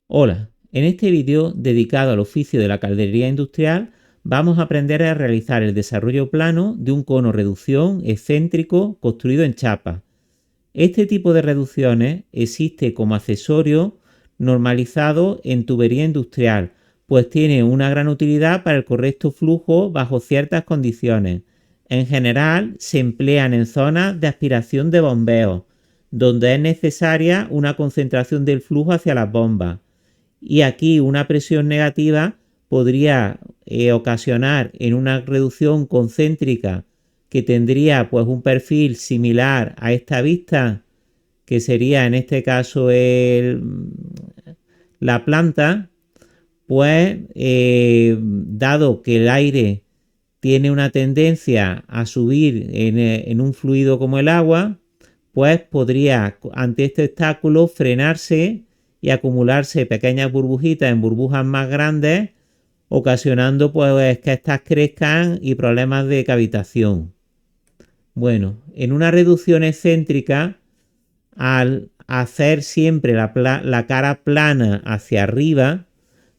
Hola, en este vídeo dedicado al oficio de la calderería industrial vamos a aprender a realizar el desarrollo plano de un cono reducción excéntrico construido en chapa. Este tipo de reducciones existe como accesorio normalizado en tubería industrial, pues tiene una gran utilidad para el correcto flujo bajo ciertas condiciones. En general se emplean en zonas de aspiración de bombeo, donde es necesaria una concentración del flujo hacia las bombas y aquí una presión negativa podría ocasionar en una reducción concéntrica que tendría pues un perfil similar a esta vista, que sería en este caso la planta, pues dado que el aire tiene una tendencia a subir en un fluido como el agua, pues podría ante este obstáculo frenarse y acumularse pequeñas burbujitas en burbujas más grandes, ocasionando pues que estas crezcan y problemas de cavitación. Bueno, en una reducción excéntrica, al hacer siempre la cara plana hacia arriba,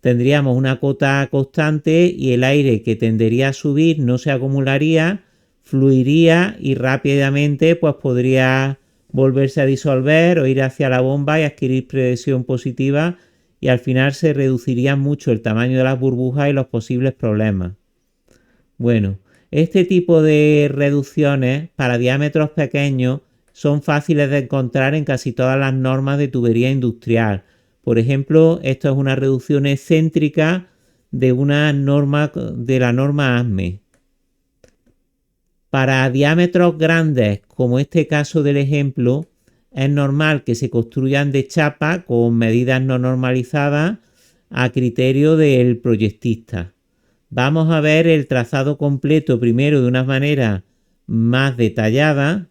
tendríamos una cota constante y el aire que tendería a subir no se acumularía, fluiría y rápidamente pues podría volverse a disolver o ir hacia la bomba y adquirir presión positiva, y al final se reduciría mucho el tamaño de las burbujas y los posibles problemas. Bueno, este tipo de reducciones para diámetros pequeños son fáciles de encontrar en casi todas las normas de tubería industrial. Por ejemplo, esto es una reducción excéntrica de una norma de la norma ASME. Para diámetros grandes, como este caso del ejemplo, es normal que se construyan de chapa con medidas no normalizadas a criterio del proyectista. Vamos a ver el trazado completo primero de una manera más detallada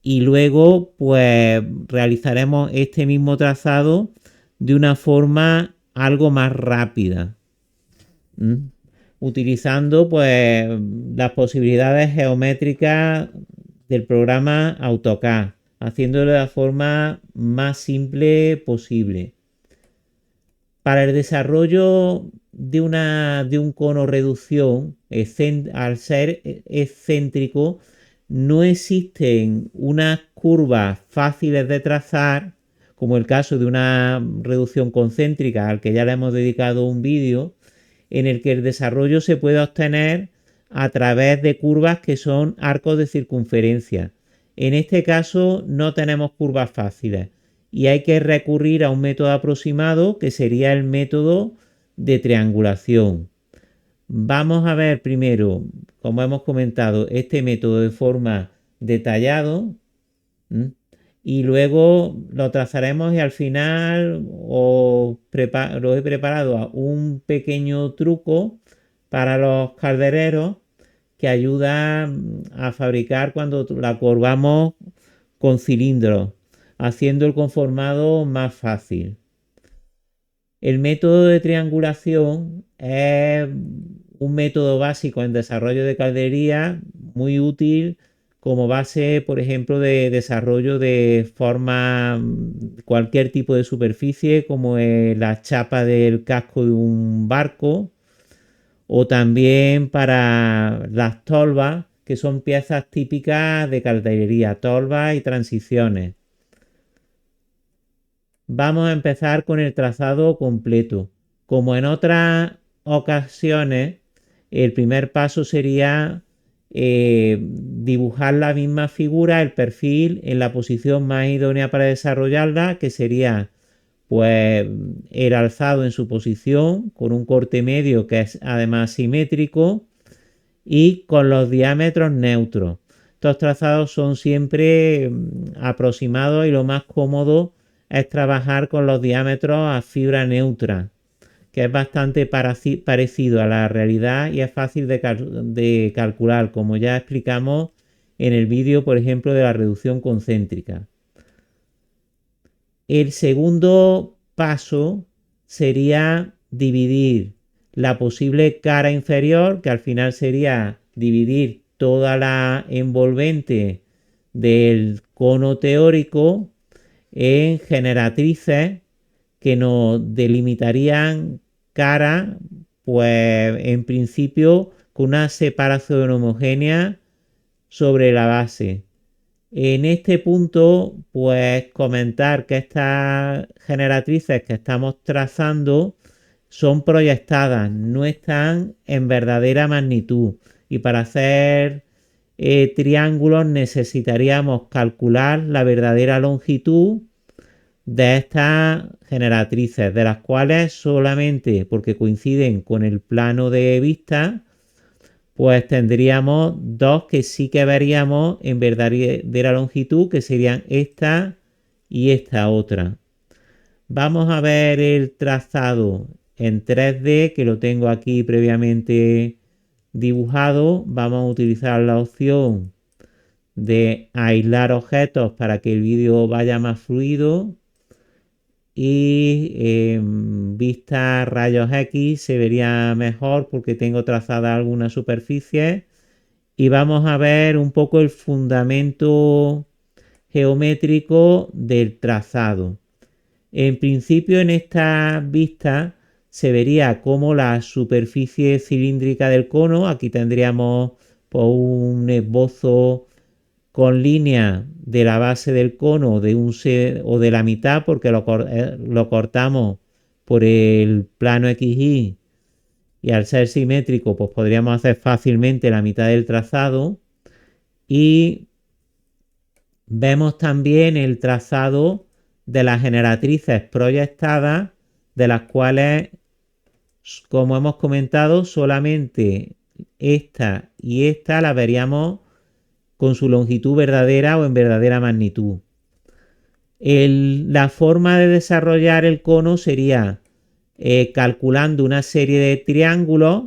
y luego pues realizaremos este mismo trazado de una forma algo más rápida. ¿Mm? Utilizando pues las posibilidades geométricas del programa AutoCAD, haciéndolo de la forma más simple posible. Para el desarrollo de un cono reducción, al ser excéntrico, no existen unas curvas fáciles de trazar, como el caso de una reducción concéntrica, al que ya le hemos dedicado un vídeo, en el que el desarrollo se puede obtener a través de curvas que son arcos de circunferencia. En este caso no tenemos curvas fáciles y hay que recurrir a un método aproximado, que sería el método de triangulación. Vamos a ver primero, como hemos comentado, este método de forma detallado. ¿Mm? Y luego lo trazaremos y al final os he preparado un pequeño truco para los caldereros que ayuda a fabricar cuando la curvamos con cilindros, haciendo el conformado más fácil. El método de triangulación es un método básico en desarrollo de calderería, muy útil como base, por ejemplo, de desarrollo de forma cualquier tipo de superficie, como la chapa del casco de un barco, o también para las tolvas, que son piezas típicas de calderería, tolvas y transiciones. Vamos a empezar con el trazado completo. Como en otras ocasiones, el primer paso sería dibujar la misma figura, el perfil, en la posición más idónea para desarrollarla, que sería pues el alzado en su posición, con un corte medio que es además simétrico y con los diámetros neutros. Estos trazados son siempre aproximados y lo más cómodo es trabajar con los diámetros a fibra neutra, que es bastante parecido a la realidad y es fácil de calcular, como ya explicamos en el vídeo, por ejemplo, de la reducción concéntrica. El segundo paso sería dividir la posible cara inferior, que al final sería dividir toda la envolvente del cono teórico, en generatrices que nos delimitarían cara, pues en principio con una separación homogénea sobre la base. En este punto, pues comentar que estas generatrices que estamos trazando son proyectadas, no están en verdadera magnitud. Y para hacer triángulos necesitaríamos calcular la verdadera longitud de estas generatrices, de las cuales solamente porque coinciden con el plano de vista, pues tendríamos dos que sí que veríamos en verdadera longitud, que serían esta y esta otra. Vamos a ver el trazado en 3D, que lo tengo aquí previamente dibujado. Vamos a utilizar la opción de aislar objetos para que el vídeo vaya más fluido. Y en vista rayos X se vería mejor porque tengo trazada alguna superficie. Y vamos a ver un poco el fundamento geométrico del trazado. En principio, en esta vista se vería como la superficie cilíndrica del cono, aquí tendríamos pues, un esbozo con línea de la base del cono o de la mitad, porque lo cortamos por el plano XY, y al ser simétrico pues podríamos hacer fácilmente la mitad del trazado. Y vemos también el trazado de las generatrices proyectadas, de las cuales, como hemos comentado, solamente esta y esta la veríamos con su longitud verdadera o en verdadera magnitud. La forma de desarrollar el cono sería calculando una serie de triángulos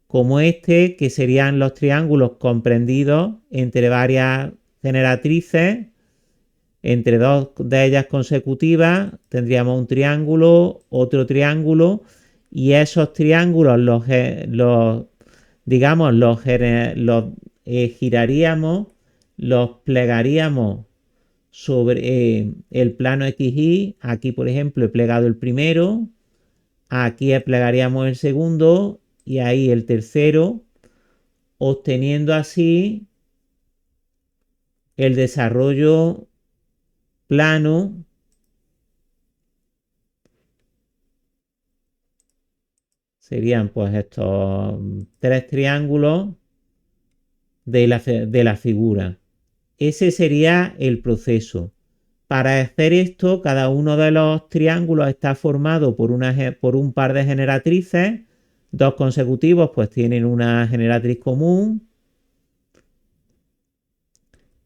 como este, que serían los triángulos comprendidos entre varias generatrices, entre dos de ellas consecutivas tendríamos un triángulo, otro triángulo, y esos triángulos giraríamos, los plegaríamos sobre el plano XY. Aquí, por ejemplo, he plegado el primero, aquí plegaríamos el segundo y ahí el tercero, obteniendo así el desarrollo plano serían pues estos tres triángulos de la figura. Ese sería el proceso. Para hacer esto, cada uno de los triángulos está formado por un par de generatrices. Dos consecutivos pues tienen una generatriz común.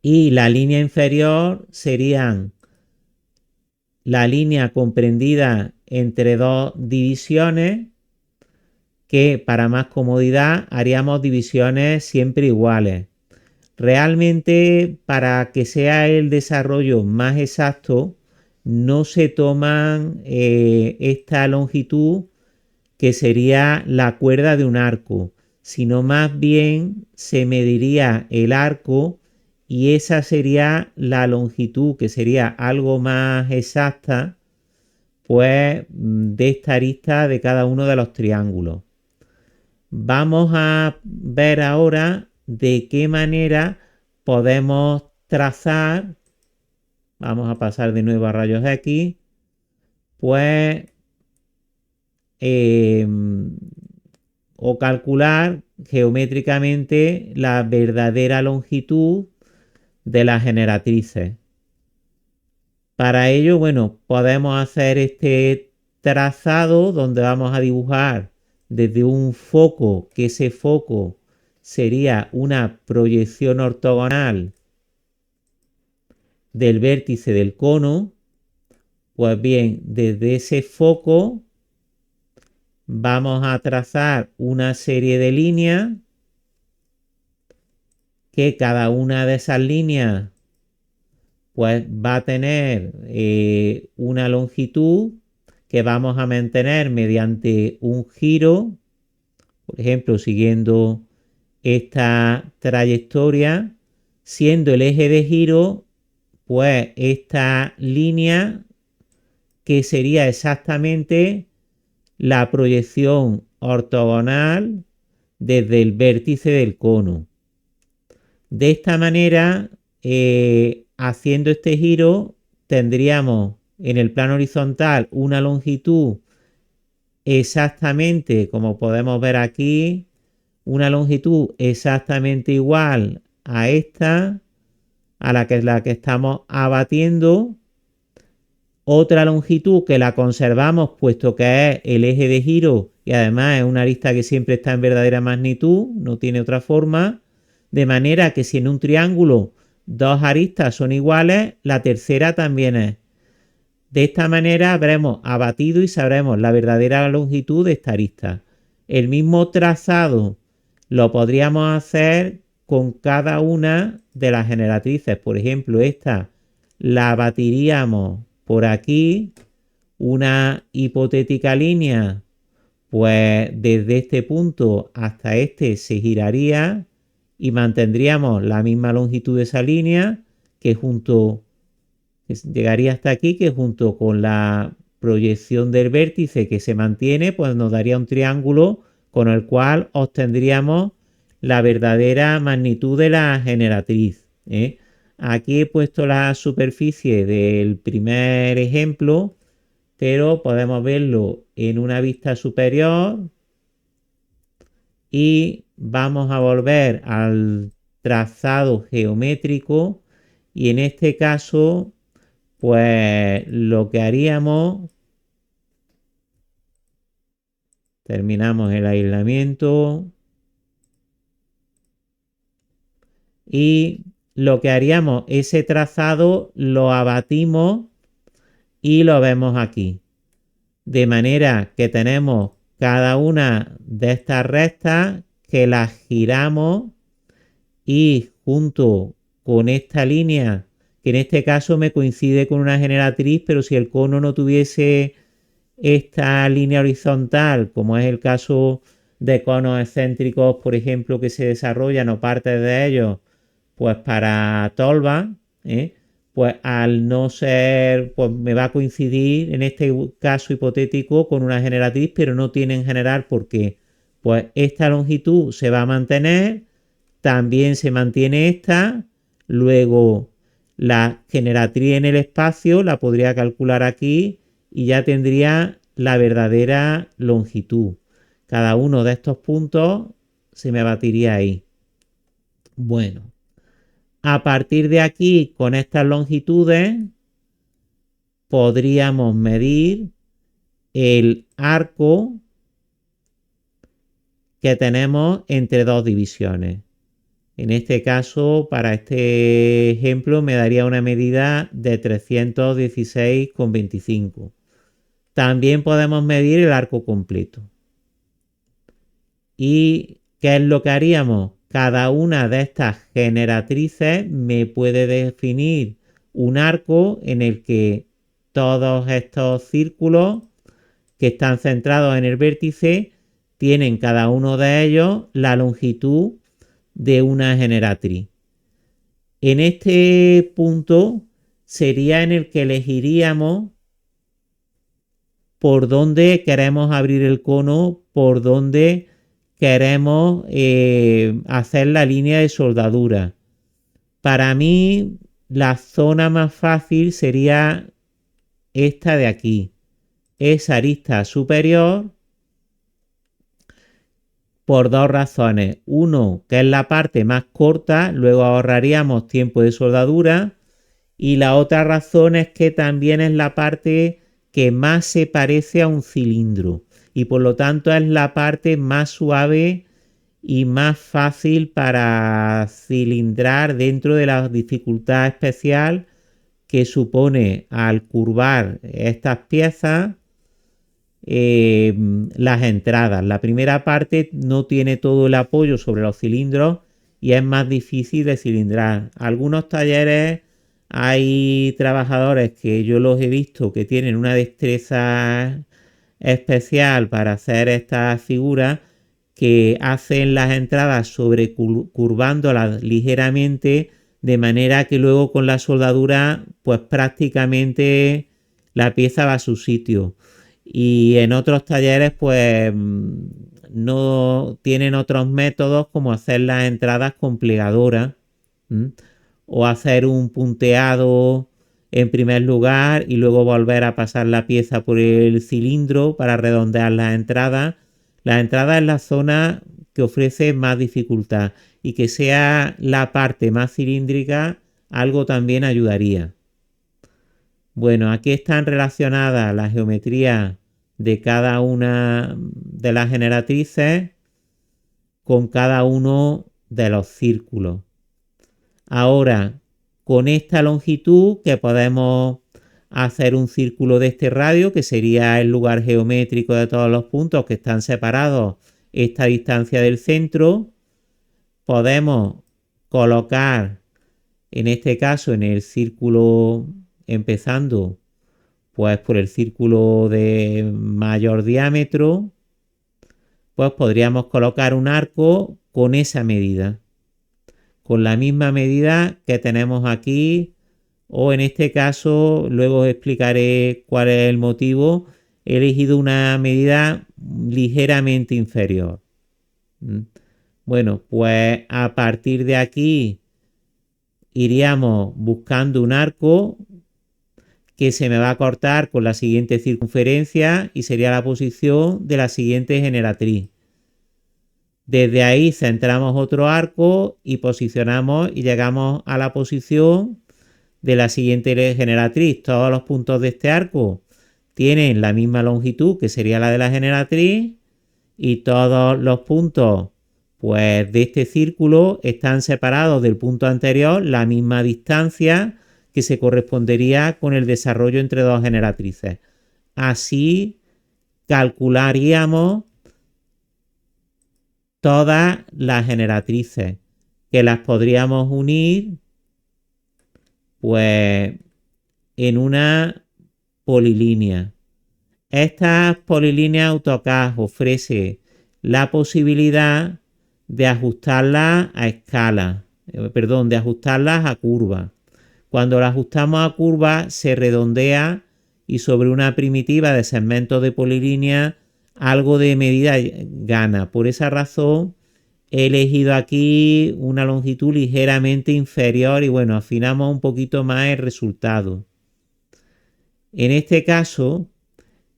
Y la línea inferior serían la línea comprendida entre dos divisiones, que para más comodidad haríamos divisiones siempre iguales. Realmente, para que sea el desarrollo más exacto, no se toman esta longitud, que sería la cuerda de un arco, sino más bien se mediría el arco y esa sería la longitud, que sería algo más exacta, pues de esta arista de cada uno de los triángulos. Vamos a ver ahora de qué manera podemos trazar. Vamos a pasar de nuevo a rayos X. Pues o calcular geométricamente la verdadera longitud de las generatrices. Para ello, bueno, podemos hacer este trazado donde vamos a dibujar desde un foco, que ese foco sería una proyección ortogonal del vértice del cono. Pues bien, desde ese foco vamos a trazar una serie de líneas, que cada una de esas líneas pues va a tener una longitud que vamos a mantener mediante un giro, por ejemplo, siguiendo esta trayectoria, siendo el eje de giro pues esta línea que sería exactamente la proyección ortogonal desde el vértice del cono. De esta manera, haciendo este giro, tendríamos en el plano horizontal una longitud exactamente, como podemos ver aquí, una longitud exactamente igual a esta, a la que estamos abatiendo. Otra longitud que la conservamos puesto que es el eje de giro y además es una arista que siempre está en verdadera magnitud, no tiene otra forma, de manera que si en un triángulo dos aristas son iguales, la tercera también es. De esta manera habremos abatido y sabremos la verdadera longitud de esta arista. El mismo trazado lo podríamos hacer con cada una de las generatrices. Por ejemplo, esta la abatiríamos por aquí, una hipotética línea, pues desde este punto hasta este se giraría y mantendríamos la misma longitud de esa línea que llegaría hasta aquí, que junto con la proyección del vértice que se mantiene, pues nos daría un triángulo con el cual obtendríamos la verdadera magnitud de la generatriz. Aquí he puesto la superficie del primer ejemplo, pero podemos verlo en una vista superior y vamos a volver al trazado geométrico y en este caso pues lo que haríamos, terminamos el aislamiento y lo que haríamos, ese trazado lo abatimos y lo vemos aquí. De manera que tenemos cada una de estas rectas que las giramos y junto con esta línea, que en este caso me coincide con una generatriz, pero si el cono no tuviese esta línea horizontal, como es el caso de conos excéntricos, por ejemplo, que se desarrollan o partes de ellos, pues para tolva, pues al no ser, pues me va a coincidir en este caso hipotético con una generatriz, pero no tiene en general porque pues esta longitud se va a mantener, también se mantiene esta, luego la generatriz en el espacio la podría calcular aquí y ya tendría la verdadera longitud. Cada uno de estos puntos se me batiría ahí. Bueno, a partir de aquí, con estas longitudes, podríamos medir el arco que tenemos entre dos divisiones. En este caso, para este ejemplo, me daría una medida de 316,25. También podemos medir el arco completo. ¿Y qué es lo que haríamos? Cada una de estas generatrices me puede definir un arco en el que todos estos círculos que están centrados en el vértice tienen cada uno de ellos la longitud de una generatriz. En este punto sería en el que elegiríamos por dónde queremos abrir el cono, por dónde queremos hacer la línea de soldadura. Para mí la zona más fácil sería esta de aquí. Esa arista superior por dos razones. Uno, que es la parte más corta, luego ahorraríamos tiempo de soldadura. Y la otra razón es que también es la parte que más se parece a un cilindro y por lo tanto es la parte más suave y más fácil para cilindrar dentro de la dificultad especial que supone al curvar estas piezas las entradas. La primera parte no tiene todo el apoyo sobre los cilindros y es más difícil de cilindrar. Algunos talleres hay trabajadores que yo los he visto que tienen una destreza especial para hacer estas figuras, que hacen las entradas curvándolas ligeramente, de manera que luego con la soldadura pues prácticamente la pieza va a su sitio. Y en otros talleres pues no tienen otros métodos como hacer las entradas con plegadora, o hacer un punteado en primer lugar y luego volver a pasar la pieza por el cilindro para redondear las entradas. La entrada es la zona que ofrece más dificultad, y que sea la parte más cilíndrica algo también ayudaría. Bueno, aquí están relacionadas las geometrías de cada una de las generatrices con cada uno de los círculos. Ahora, con esta longitud que podemos hacer un círculo de este radio, que sería el lugar geométrico de todos los puntos que están separados esta distancia del centro, podemos colocar, en este caso, en el círculo, empezando pues por el círculo de mayor diámetro, pues podríamos colocar un arco con esa medida, con la misma medida que tenemos aquí, o en este caso, luego os explicaré cuál es el motivo. He elegido una medida ligeramente inferior. Bueno, pues a partir de aquí iríamos buscando un arco que se me va a cortar con la siguiente circunferencia y sería la posición de la siguiente generatriz. Desde ahí centramos otro arco y posicionamos y llegamos a la posición de la siguiente generatriz. Todos los puntos de este arco tienen la misma longitud, que sería la de la generatriz, y todos los puntos pues de este círculo están separados del punto anterior la misma distancia, que se correspondería con el desarrollo entre dos generatrices. Así calcularíamos todas las generatrices, que las podríamos unir pues en una polilínea. Estas polilíneas AutoCAD ofrece la posibilidad de ajustarlas a escala, de ajustarlas a curva. Cuando la ajustamos a curva se redondea, y sobre una primitiva de segmentos de polilínea algo de medida gana. Por esa razón he elegido aquí una longitud ligeramente inferior y bueno, afinamos un poquito más el resultado. En este caso,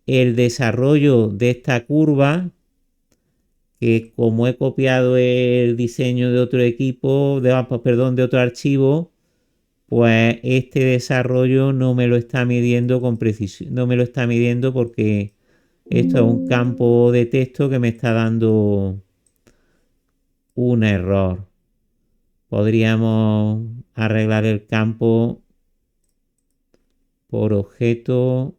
el desarrollo de esta curva, que como he copiado el diseño de otro equipo, de otro archivo, pues este desarrollo no me lo está midiendo con precisión, no me lo está midiendo porque esto es un campo de texto que me está dando un error. Podríamos arreglar el campo por objeto.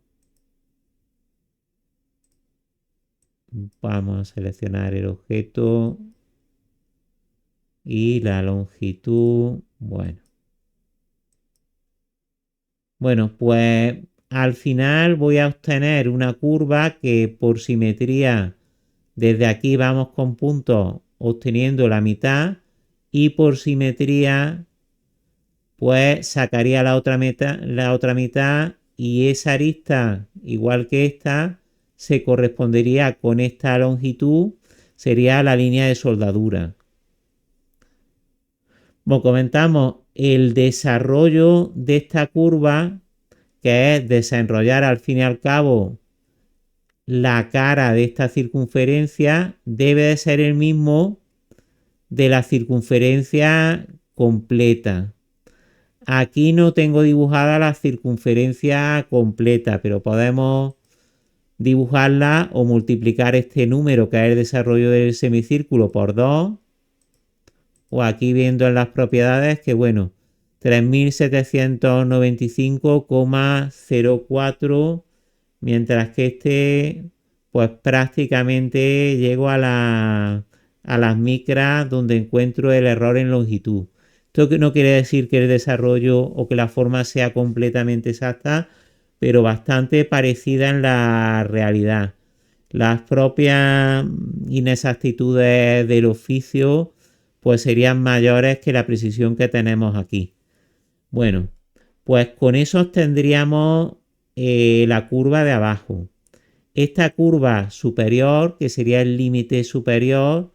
Vamos a seleccionar el objeto y la longitud. Bueno, pues al final voy a obtener una curva que por simetría desde aquí vamos con puntos obteniendo la mitad, y por simetría pues sacaría la otra mitad, y esa arista, igual que esta, se correspondería con esta longitud, sería la línea de soldadura. Como comentamos, el desarrollo de esta curva, que es desenrollar al fin y al cabo la cara de esta circunferencia, debe de ser el mismo de la circunferencia completa. Aquí no tengo dibujada la circunferencia completa, pero podemos dibujarla o multiplicar este número, que es el desarrollo del semicírculo, por 2. O aquí viendo en las propiedades que 3795,04, mientras que este pues prácticamente llego a las micras donde encuentro el error en longitud. Esto no quiere decir que el desarrollo o que la forma sea completamente exacta, pero bastante parecida en la realidad. Las propias inexactitudes del oficio pues serían mayores que la precisión que tenemos aquí. Bueno, pues con eso tendríamos la curva de abajo. Esta curva superior, que sería el límite superior,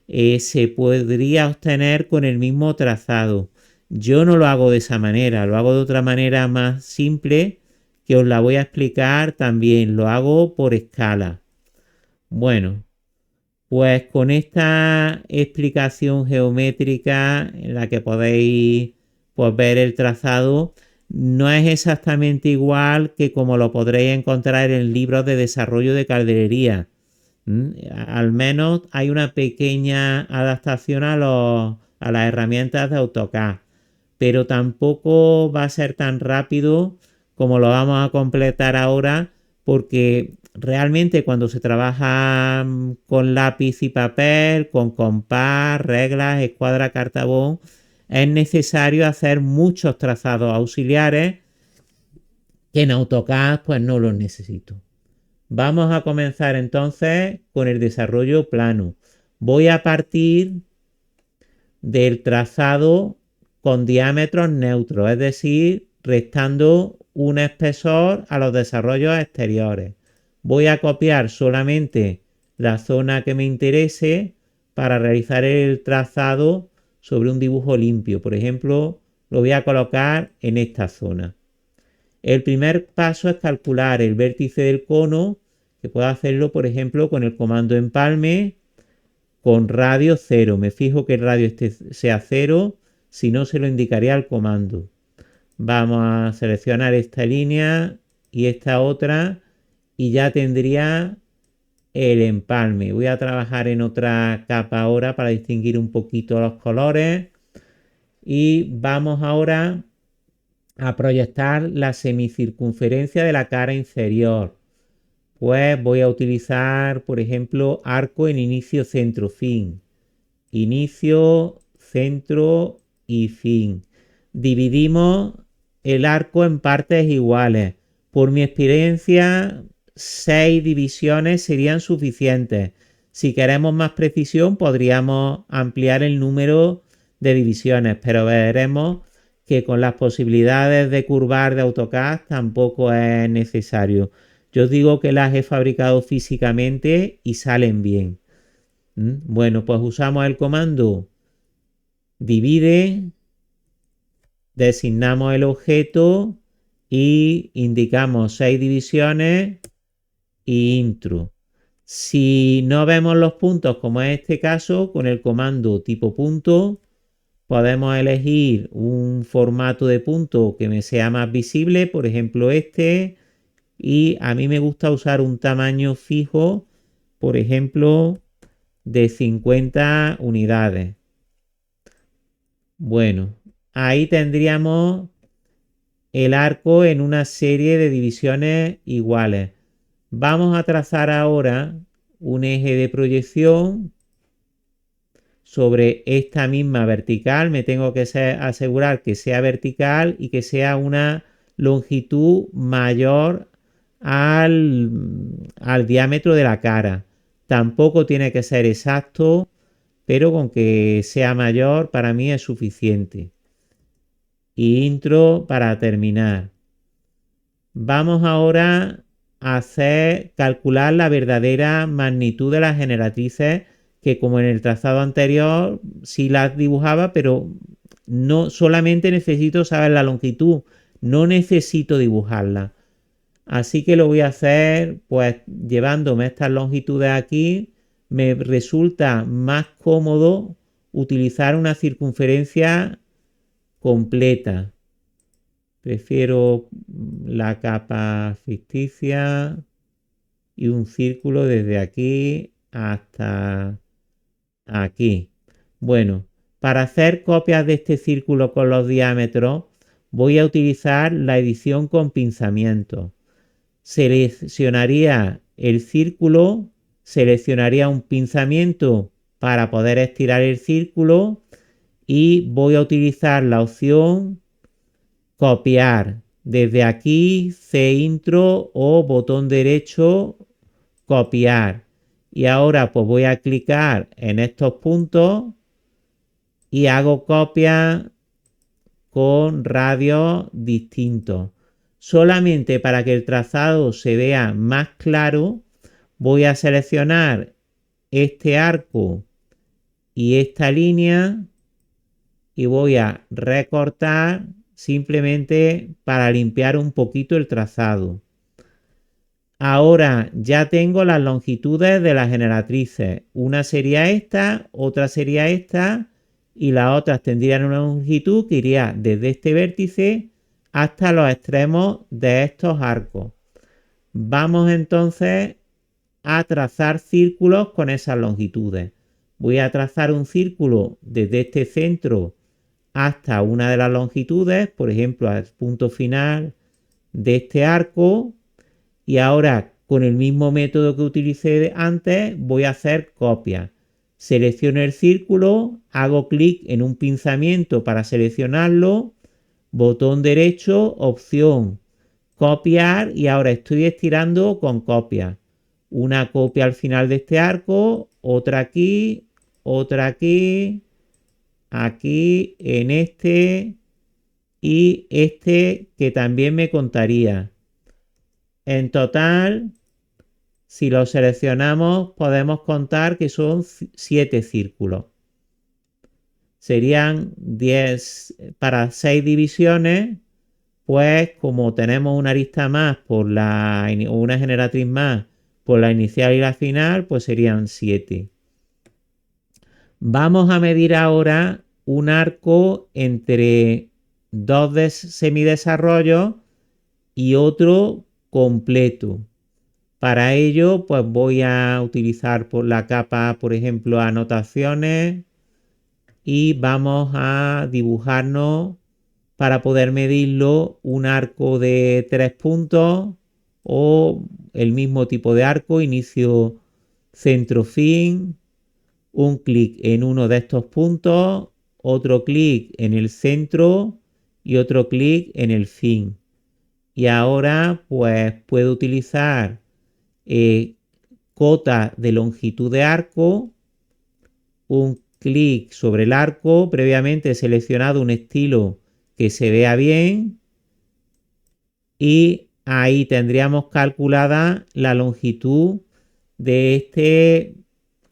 se podría obtener con el mismo trazado. Yo no lo hago de esa manera, lo hago de otra manera más simple, que os la voy a explicar también. Lo hago por escala. Bueno, pues con esta explicación geométrica en la que podéis pues, ver el trazado, no es exactamente igual que como lo podréis encontrar en libros de desarrollo de calderería. Al menos hay una pequeña adaptación a las herramientas de AutoCAD, pero tampoco va a ser tan rápido como lo vamos a completar ahora, porque realmente cuando se trabaja con lápiz y papel, con compás, reglas, escuadra, cartabón, es necesario hacer muchos trazados auxiliares que en AutoCAD pues no los necesito. Vamos a comenzar entonces con el desarrollo plano. Voy a partir del trazado con diámetros neutros, es decir, restando un espesor a los desarrollos exteriores. Voy a copiar solamente la zona que me interese para realizar el trazado sobre un dibujo limpio. Por ejemplo, lo voy a colocar en esta zona. El primer paso es calcular el vértice del cono, que puedo hacerlo, por ejemplo, con el comando empalme con radio 0. Me fijo que el radio sea 0, si no se lo indicaría al comando. Vamos a seleccionar esta línea y esta otra y ya tendría el empalme. Voy a trabajar en otra capa ahora para distinguir un poquito los colores y vamos ahora a proyectar la semicircunferencia de la cara inferior. Pues voy a utilizar, por ejemplo, arco en inicio, centro, fin. Inicio, centro y fin. Dividimos el arco en partes iguales. Por mi experiencia, 6 divisiones serían suficientes. Si queremos más precisión, podríamos ampliar el número de divisiones, pero veremos que con las posibilidades de curvar de AutoCAD tampoco es necesario. Yo os digo que las he fabricado físicamente y salen bien. Bueno, pues usamos el comando divide, designamos el objeto y indicamos 6 divisiones y intro. Si no vemos los puntos, como es este caso, con el comando tipo punto, podemos elegir un formato de punto que me sea más visible, por ejemplo este, y a mí me gusta usar un tamaño fijo, por ejemplo, de 50 unidades. Bueno, ahí tendríamos el arco en una serie de divisiones iguales. Vamos a trazar ahora un eje de proyección sobre esta misma vertical. Me tengo que asegurar que sea vertical y que sea una longitud mayor al diámetro de la cara. Tampoco tiene que ser exacto, pero con que sea mayor para mí es suficiente. Y intro para terminar. Vamos ahora a calcular la verdadera magnitud de las generatrices, que como en el trazado anterior sí las dibujaba, pero no solamente necesito saber la longitud, no necesito dibujarla. Así que lo voy a hacer pues llevándome estas longitudes aquí. Me resulta más cómodo utilizar una circunferencia completa. Prefiero la capa ficticia y un círculo desde aquí hasta aquí. Bueno, para hacer copias de este círculo con los diámetros voy a utilizar la edición con pinzamiento. Seleccionaría el círculo, seleccionaría un pinzamiento para poder estirar el círculo y voy a utilizar la opción copiar. Desde aquí, C-intro o botón derecho, copiar. Y ahora pues voy a clicar en estos puntos y hago copia con radios distintos. Solamente para que el trazado se vea más claro, voy a seleccionar este arco y esta línea y voy a recortar simplemente para limpiar un poquito el trazado. Ahora ya tengo las longitudes de las generatrices. Una sería esta, otra sería esta y las otras tendrían una longitud que iría desde este vértice hasta los extremos de estos arcos. Vamos entonces a trazar círculos con esas longitudes. Voy a trazar un círculo desde este centro hasta una de las longitudes, por ejemplo, al punto final de este arco. Y ahora, con el mismo método que utilicé antes, voy a hacer copia. Selecciono el círculo, hago clic en un pinzamiento para seleccionarlo, botón derecho, opción copiar y ahora estoy estirando con copia. Una copia al final de este arco, otra aquí, aquí en este y este que también me contaría. En total, si lo seleccionamos, podemos contar que son 7 círculos. Serían 10 para 6 divisiones, pues como tenemos una arista más por una generatriz más por la inicial y la final, pues serían 7. Vamos a medir ahora un arco entre dos semidesarrollos y otro completo. Para ello, pues voy a utilizar por la capa, por ejemplo, anotaciones y vamos a dibujarnos para poder medirlo un arco de 3 puntos o el mismo tipo de arco, inicio, centro, fin, un clic en uno de estos puntos, otro clic en el centro y otro clic en el fin. Y ahora pues puedo utilizar cota de longitud de arco, un clic sobre el arco, previamente he seleccionado un estilo que se vea bien y ahí tendríamos calculada la longitud de este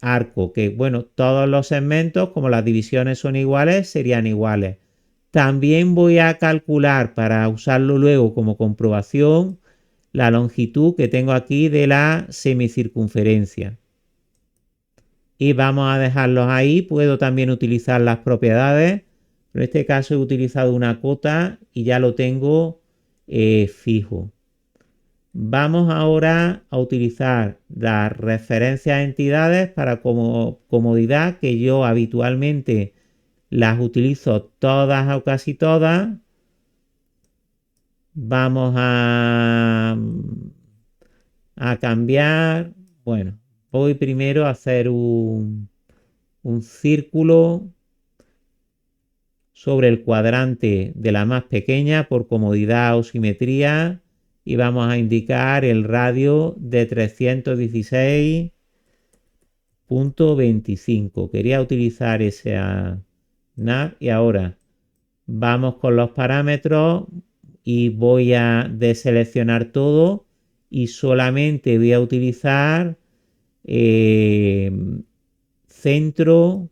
arco, que bueno, todos los segmentos, como las divisiones son iguales, serían iguales. También voy a calcular para usarlo luego como comprobación la longitud que tengo aquí de la semicircunferencia. Y vamos a dejarlos ahí. Puedo también utilizar las propiedades. En este caso he utilizado una cota y ya lo tengo fijo. Vamos ahora a utilizar las referencias a entidades para comodidad, que yo habitualmente las utilizo todas o casi todas. Vamos a cambiar. Bueno, voy primero a hacer un círculo sobre el cuadrante de la más pequeña por comodidad o simetría y vamos a indicar el radio de 316.25. Quería utilizar ese nav y ahora vamos con los parámetros y voy a deseleccionar todo y solamente voy a utilizar centro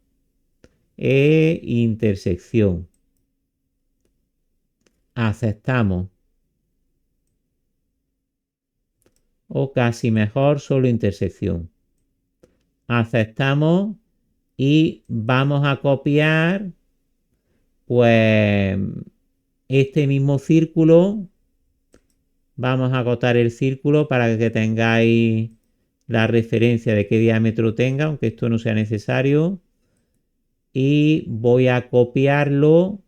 e intersección. Aceptamos. O casi mejor solo intersección. Aceptamos y vamos a copiar pues este mismo círculo. Vamos a acotar el círculo para que tengáis la referencia de qué diámetro tenga, aunque esto no sea necesario. Y voy a copiarlo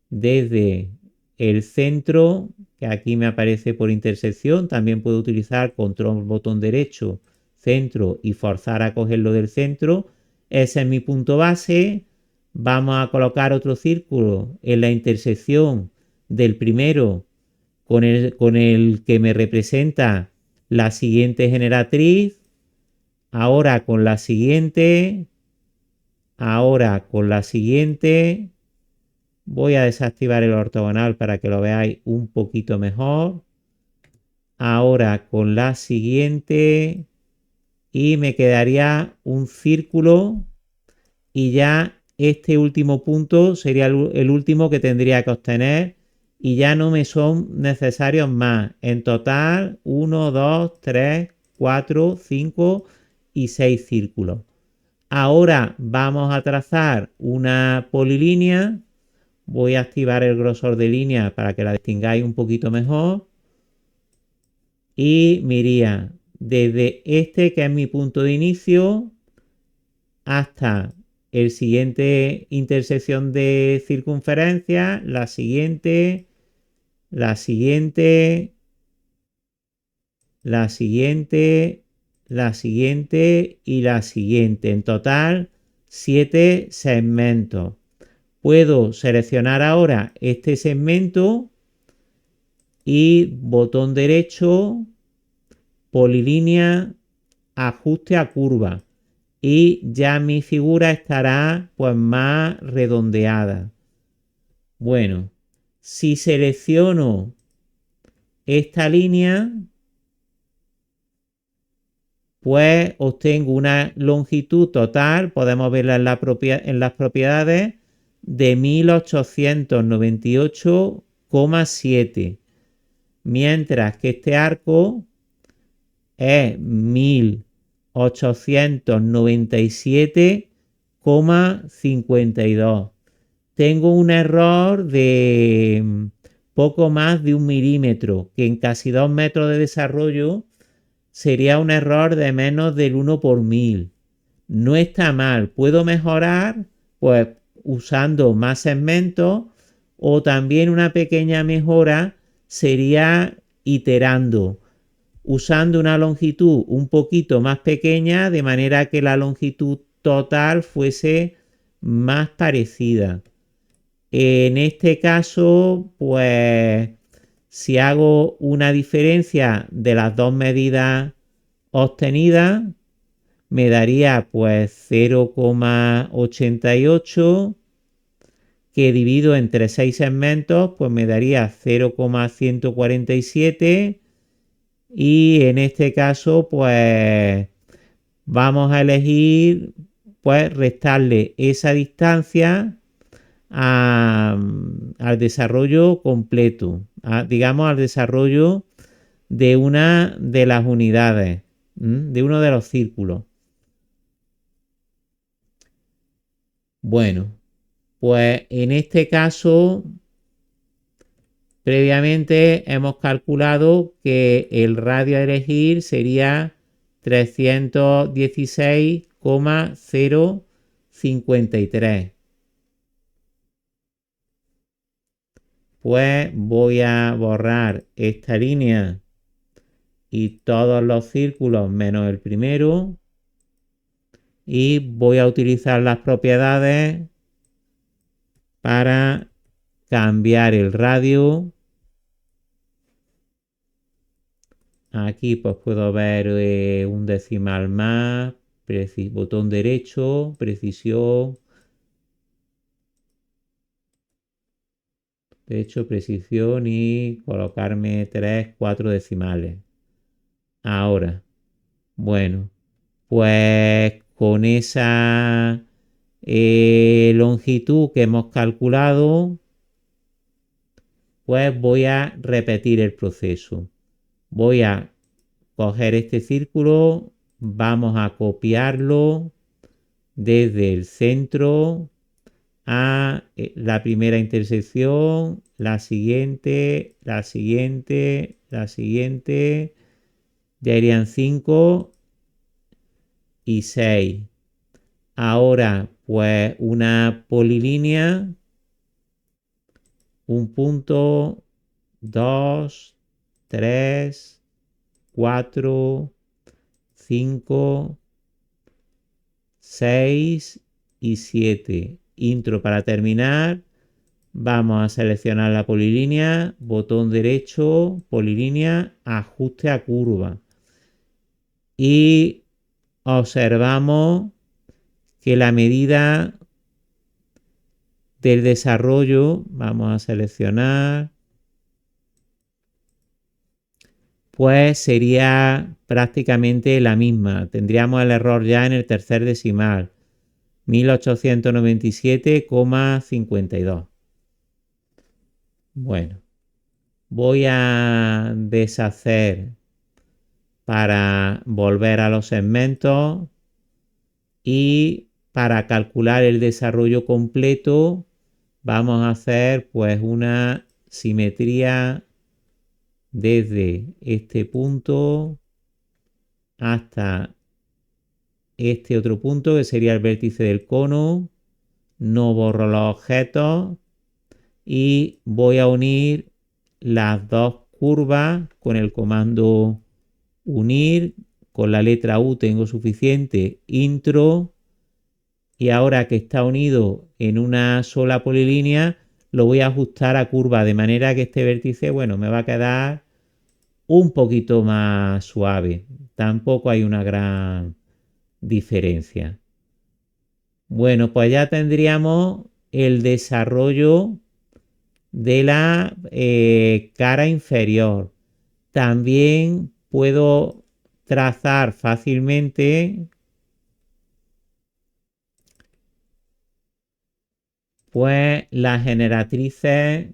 desde el centro, que aquí me aparece por intersección. También puedo utilizar control botón derecho, centro y forzar a cogerlo del centro. Ese es mi punto base. Vamos a colocar otro círculo en la intersección del primero con el que me representa la siguiente generatriz. Ahora con la siguiente. Ahora con la siguiente. Voy a desactivar el ortogonal para que lo veáis un poquito mejor. Ahora con la siguiente y me quedaría un círculo y ya este último punto sería el último que tendría que obtener y ya no me son necesarios más. En total 1, 2, 3, 4, 5 y 6 círculos. Ahora vamos a trazar una polilínea. Voy a activar el grosor de línea para que la distingáis un poquito mejor. Y me iría desde este, que es mi punto de inicio, hasta el siguiente intersección de circunferencia, la siguiente, la siguiente, la siguiente, la siguiente y la siguiente. En total, 7 segmentos. Puedo seleccionar ahora este segmento y botón derecho, polilínea, ajuste a curva. Y ya mi figura estará pues más redondeada. Bueno, si selecciono esta línea, pues obtengo una longitud total, podemos verla en las propiedades, de 1898,7, mientras que este arco es 1897,52. Tengo un error de poco más de 1 milímetro, que en casi 2 metros de desarrollo sería un error de menos del 1 por 1000. No está mal, puedo mejorar pues usando más segmentos, o también una pequeña mejora sería iterando, usando una longitud un poquito más pequeña, de manera que la longitud total fuese más parecida. En este caso, pues si hago una diferencia de las dos medidas obtenidas, me daría pues 0,88, que dividido entre 6 segmentos, pues me daría 0,147. Y en este caso, pues vamos a elegir, pues restarle esa distancia al desarrollo completo, digamos al desarrollo de una de las unidades, de uno de los círculos. Bueno, pues en este caso, previamente hemos calculado que el radio a elegir sería 316,053. Pues voy a borrar esta línea y todos los círculos menos el primero, y voy a utilizar las propiedades para cambiar el radio. Aquí pues puedo ver un decimal más, botón derecho, precisión, precisión, y colocarme 3, 4 decimales. Ahora, bueno, pues con esa longitud que hemos calculado, pues voy a repetir el proceso. Voy a coger este círculo, vamos a copiarlo desde el centro a la primera intersección, la siguiente, la siguiente, la siguiente, ya irían 5 y 6. Ahora, pues una polilínea, un punto, 2, 3, 4, 5, 6 y 7. Intro para terminar. Vamos a seleccionar la polilínea, botón derecho, polilínea, ajuste a curva. Y observamos que la medida del desarrollo, vamos a seleccionar, pues sería prácticamente la misma. Tendríamos el error ya en el tercer decimal, 1897,52. Bueno, voy a deshacer para volver a los segmentos y para calcular el desarrollo completo vamos a hacer pues una simetría desde este punto hasta este otro punto que sería el vértice del cono. No borro los objetos y voy a unir las dos curvas con el comando unir. Con la letra U tengo suficiente, intro, y ahora que está unido en una sola polilínea lo voy a ajustar a curva de manera que este vértice, bueno, me va a quedar un poquito más suave. Tampoco hay una gran diferencia. Bueno, pues ya tendríamos el desarrollo de la cara inferior. También puedo trazar fácilmente pues las generatrices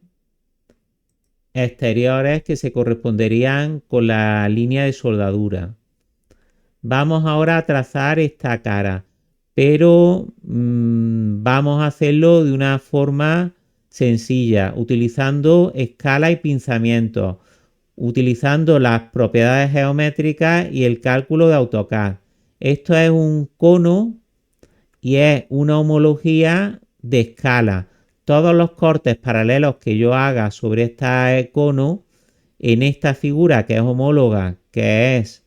exteriores que se corresponderían con la línea de soldadura. Vamos ahora a trazar esta cara, pero vamos a hacerlo de una forma sencilla, utilizando escala y pinzamientos, utilizando las propiedades geométricas y el cálculo de AutoCAD. Esto es un cono y es una homología de escala. Todos los cortes paralelos que yo haga sobre este cono, en esta figura que es homóloga, que es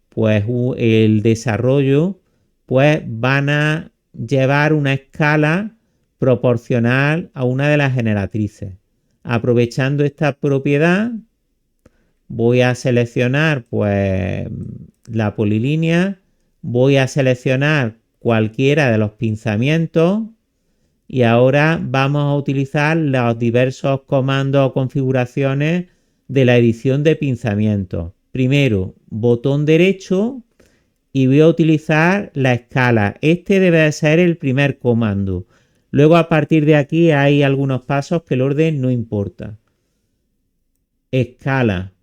pues el desarrollo, pues van a llevar una escala proporcional a una de las generatrices. Aprovechando esta propiedad, voy a seleccionar pues la polilínea, voy a seleccionar cualquiera de los pinzamientos y ahora vamos a utilizar los diversos comandos o configuraciones de la edición de pinzamientos. Primero, botón derecho y voy a utilizar la escala. Este debe ser el primer comando. Luego a partir de aquí hay algunos pasos que el orden no importa. Escala.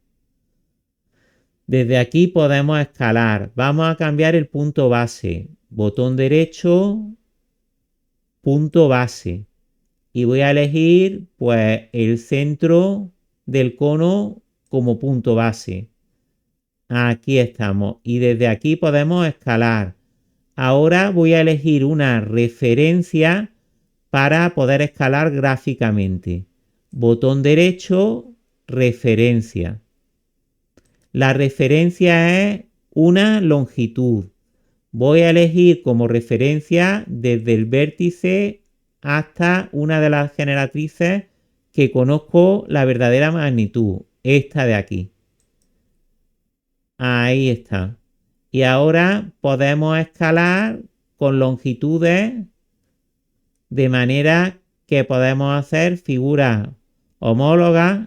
Desde aquí podemos escalar. Vamos a cambiar el punto base. Botón derecho, punto base. Y voy a elegir pues el centro del cono como punto base. Aquí estamos. Y desde aquí podemos escalar. Ahora voy a elegir una referencia para poder escalar gráficamente. Botón derecho, referencia. La referencia es una longitud. Voy a elegir como referencia desde el vértice hasta una de las generatrices que conozco la verdadera magnitud, esta de aquí. Ahí está. Y ahora podemos escalar con longitudes de manera que podemos hacer figuras homólogas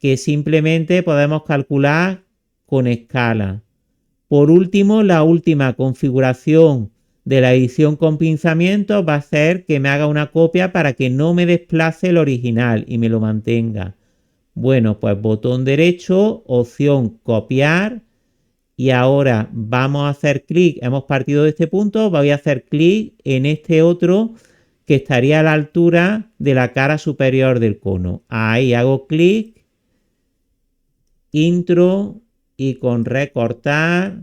que simplemente podemos calcular con escala. Por último, la última configuración de la edición con pinzamiento va a ser que me haga una copia para que no me desplace el original y me lo mantenga. Bueno, pues botón derecho, opción copiar y ahora vamos a hacer clic, hemos partido de este punto, voy a hacer clic en este otro que estaría a la altura de la cara superior del cono. Ahí hago clic, intro y con recortar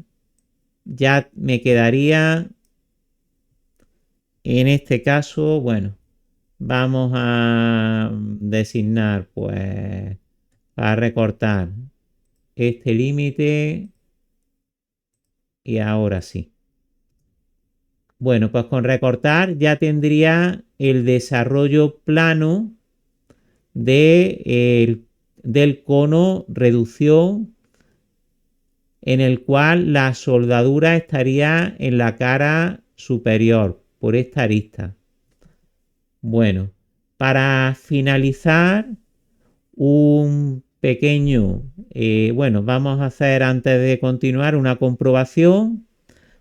ya me quedaría, en este caso, bueno, vamos a designar pues para recortar este límite y ahora sí. Bueno, pues con recortar ya tendría el desarrollo plano del cono reducción en el cual la soldadura estaría en la cara superior por esta arista. Bueno, para finalizar, un pequeño, bueno, vamos a hacer antes de continuar una comprobación.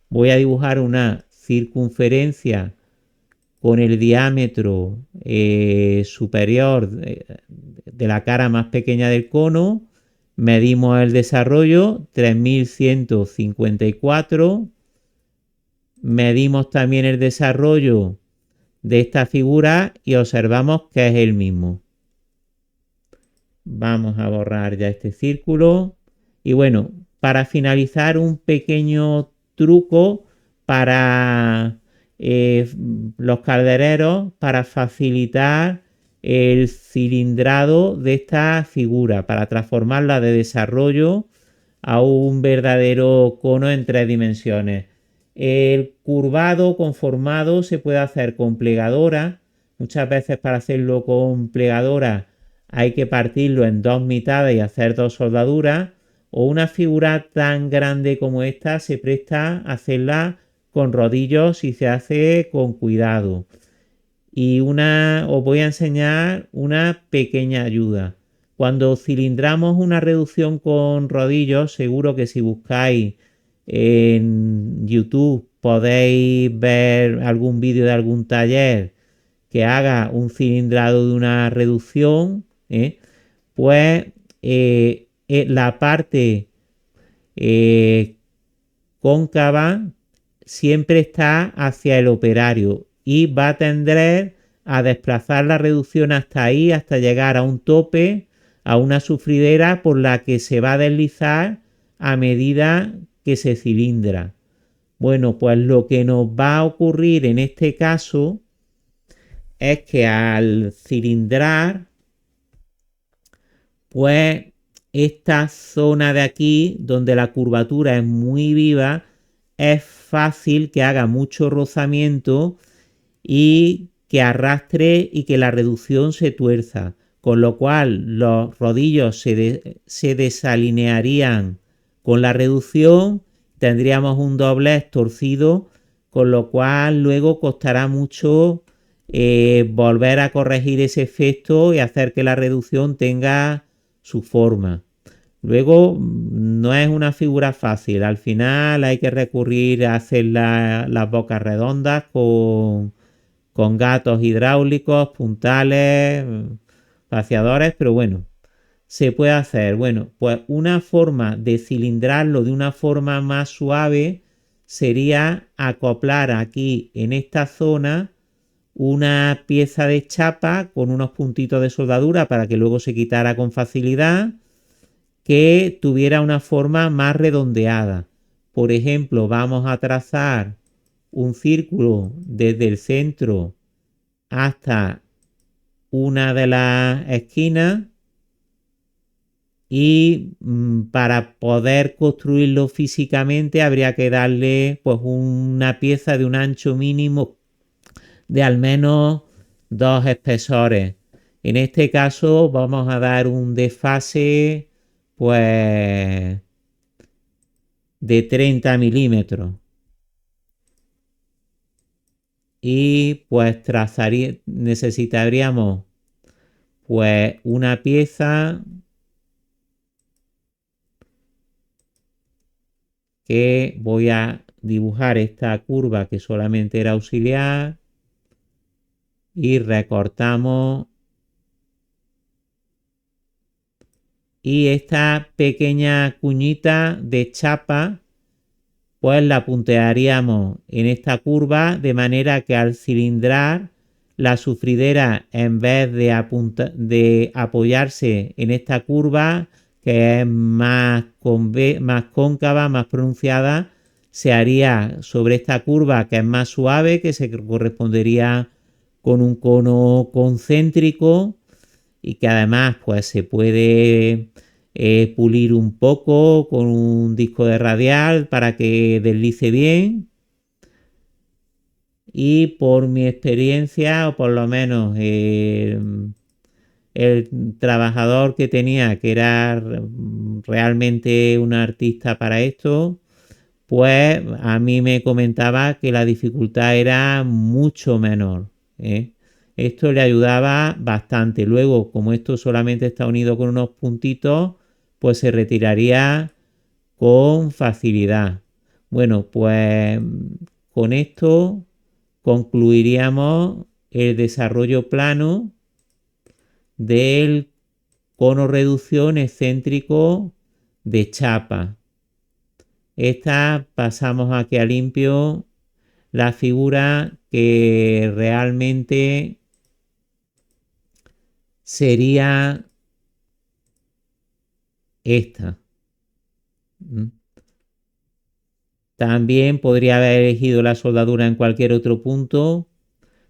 Voy a dibujar una circunferencia con el diámetro superior de la cara más pequeña del cono. Medimos el desarrollo, 3154. Medimos también el desarrollo de esta figura y observamos que es el mismo. Vamos a borrar ya este círculo. Y bueno, para finalizar, un pequeño truco para los caldereros para facilitar el cilindrado de esta figura, para transformarla de desarrollo a un verdadero cono en 3 dimensiones. El curvado conformado se puede hacer con plegadora. Muchas veces para hacerlo con plegadora hay que partirlo en 2 mitades y hacer 2 soldaduras. O una figura tan grande como esta se presta a hacerla con rodillos y se hace con cuidado. Y os voy a enseñar una pequeña ayuda. Cuando cilindramos una reducción con rodillos, seguro que si buscáis en YouTube podéis ver algún vídeo de algún taller que haga un cilindrado de una reducción, pues la parte cóncava siempre está hacia el operario y va a tender a desplazar la reducción hasta ahí, hasta llegar a un tope, a una sufridera por la que se va a deslizar a medida que se cilindra. Bueno, pues lo que nos va a ocurrir en este caso es que al cilindrar, pues esta zona de aquí, donde la curvatura es muy viva, es fácil que haga mucho rozamiento y que arrastre y que la reducción se tuerza, con lo cual los rodillos se desalinearían con la reducción, tendríamos un doblez torcido, con lo cual luego costará mucho volver a corregir ese efecto y hacer que la reducción tenga su forma. Luego no es una figura fácil, al final hay que recurrir a hacer las bocas redondas con gatos hidráulicos, puntales, vaciadores, pero bueno, se puede hacer. Bueno, pues una forma de cilindrarlo de una forma más suave sería acoplar aquí en esta zona una pieza de chapa con unos puntitos de soldadura para que luego se quitara con facilidad, que tuviera una forma más redondeada. Por ejemplo, vamos a trazar un círculo desde el centro hasta una de las esquinas y para poder construirlo físicamente habría que darle pues una pieza de un ancho mínimo de al menos 2 espesores. En este caso vamos a dar un desfase pues de 30 milímetros y pues necesitaríamos pues una pieza que voy a dibujar esta curva que solamente era auxiliar y recortamos, y esta pequeña cuñita de chapa pues la puntearíamos en esta curva de manera que al cilindrar la sufridera, en vez de apoyarse en esta curva que es más cóncava, más pronunciada, se haría sobre esta curva que es más suave, que se correspondería con un cono concéntrico y que además pues se puede pulir un poco con un disco de radial para que deslice bien. Y por mi experiencia, o por lo menos el trabajador que tenía, que era realmente un artista para esto, pues a mí me comentaba que la dificultad era mucho menor, ¿eh? Esto le ayudaba bastante. Luego, como esto solamente está unido con unos puntitos, pues se retiraría con facilidad. Bueno, pues con esto concluiríamos el desarrollo plano del cono reducción excéntrico de chapa. Esta pasamos aquí a limpio la figura que realmente sería esta. También podría haber elegido la soldadura en cualquier otro punto,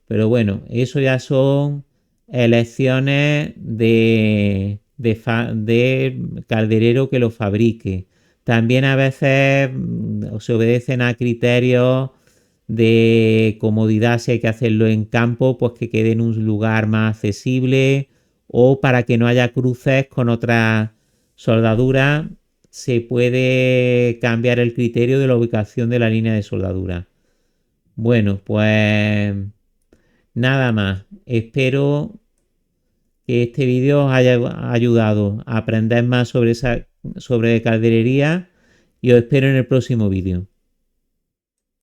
pero bueno, eso ya son elecciones de calderero que lo fabrique. También a veces se obedecen a criterios de comodidad, si hay que hacerlo en campo, pues que quede en un lugar más accesible, o para que no haya cruces con otras soldaduras, se puede cambiar el criterio de la ubicación de la línea de soldadura. Bueno, pues nada más. Espero que este vídeo os haya ayudado a aprender más sobre calderería y os espero en el próximo vídeo.